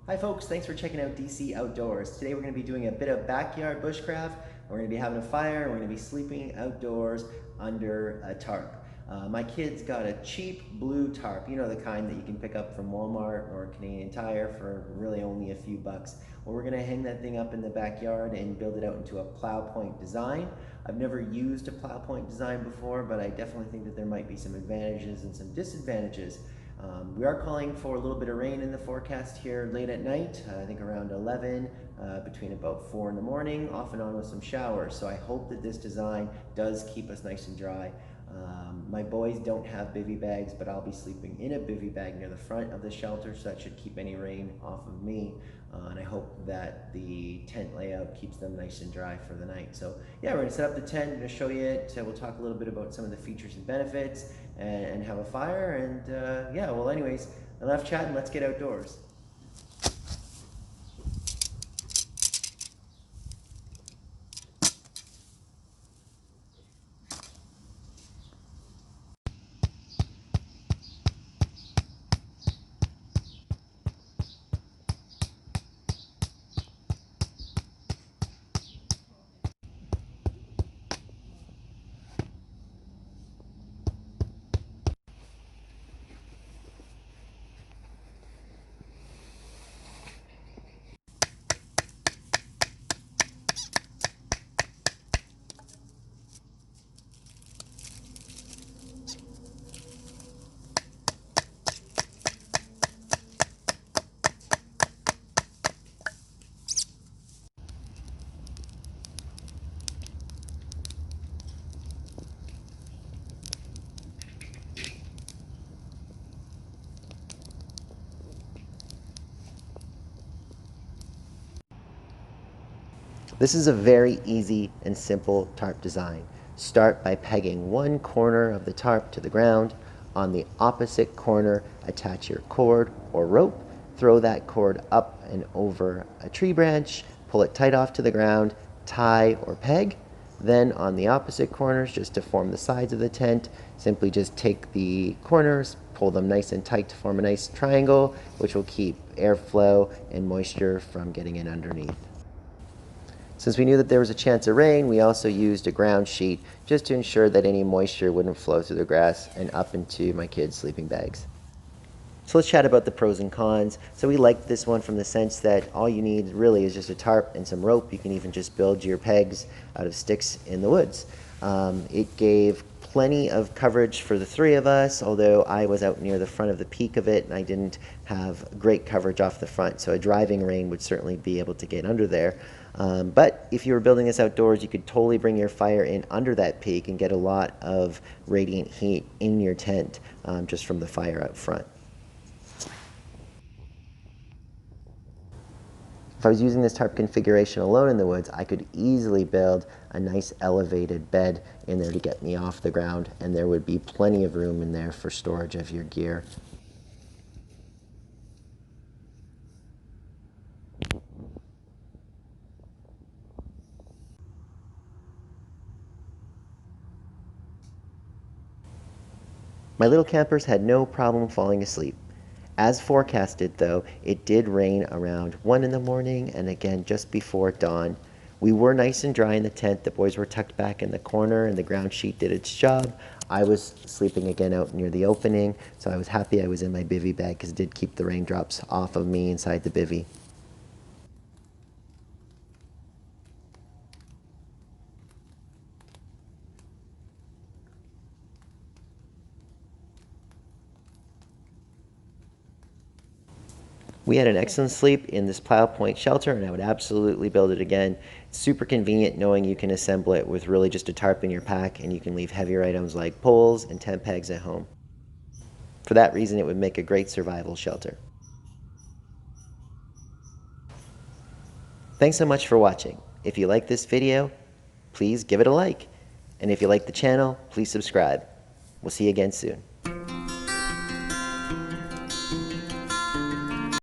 Hi folks, thanks for checking out DC Outdoors. Today we're going to be doing a bit of backyard bushcraft. We're going to be having a fire, we're going to be sleeping outdoors under a tarp. My kids got a cheap blue tarp, you know, the kind that you can pick up from Walmart or Canadian Tire for really only a few bucks. Well, we're going to hang that thing up in the backyard and build it out into a plow point design. I've never used a plow point design before, but I definitely think that there might be some advantages and some disadvantages. We are calling for a little bit of rain in the forecast here late at night, I think around 11, between about 4 in the morning, off and on with some showers. So I hope that this design does keep us nice and dry. My boys don't have bivy bags, but I'll be sleeping in a bivy bag near the front of the shelter, so that should keep any rain off of me. And I hope that the tent layout keeps them nice and dry for the night. So yeah, we're gonna set up the tent, I'm gonna show you it. We'll talk a little bit about some of the features and benefits and have a fire. And yeah, well anyways, enough chatting, let's get outdoors. This is a very easy and simple tarp design. Start by pegging one corner of the tarp to the ground. On the opposite corner, attach your cord or rope. Throw that cord up and over a tree branch, pull it tight off to the ground, tie or peg. Then on the opposite corners, just to form the sides of the tent, simply just take the corners, pull them nice and tight to form a nice triangle, which will keep airflow and moisture from getting in underneath. Since we knew that there was a chance of rain, we also used a ground sheet just to ensure that any moisture wouldn't flow through the grass and up into my kids' sleeping bags. So let's chat about the pros and cons. So we liked this one from the sense that all you need really is just a tarp and some rope. You can even just build your pegs out of sticks in the woods. It gave plenty of coverage for the three of us, although I was out near the front of the peak of it and I didn't have great coverage off the front, so a driving rain would certainly be able to get under there. But if you were building this outdoors, you could totally bring your fire in under that peak and get a lot of radiant heat in your tent just from the fire out front. If I was using this tarp configuration alone in the woods, I could easily build a nice elevated bed in there to get me off the ground, and there would be plenty of room in there for storage of your gear. My little campers had no problem falling asleep. As forecasted, though, it did rain around 1 in the morning and again just before dawn. We were nice and dry in the tent. The boys were tucked back in the corner and the ground sheet did its job. I was sleeping again out near the opening, so I was happy I was in my bivy bag because it did keep the raindrops off of me inside the bivy. We had an excellent sleep in this Plough Point shelter, and I would absolutely build it again. It's super convenient knowing you can assemble it with really just a tarp in your pack, and you can leave heavier items like poles and tent pegs at home. For that reason, it would make a great survival shelter. Thanks so much for watching. If you like this video, please give it a like. And if you like the channel, please subscribe. We'll see you again soon.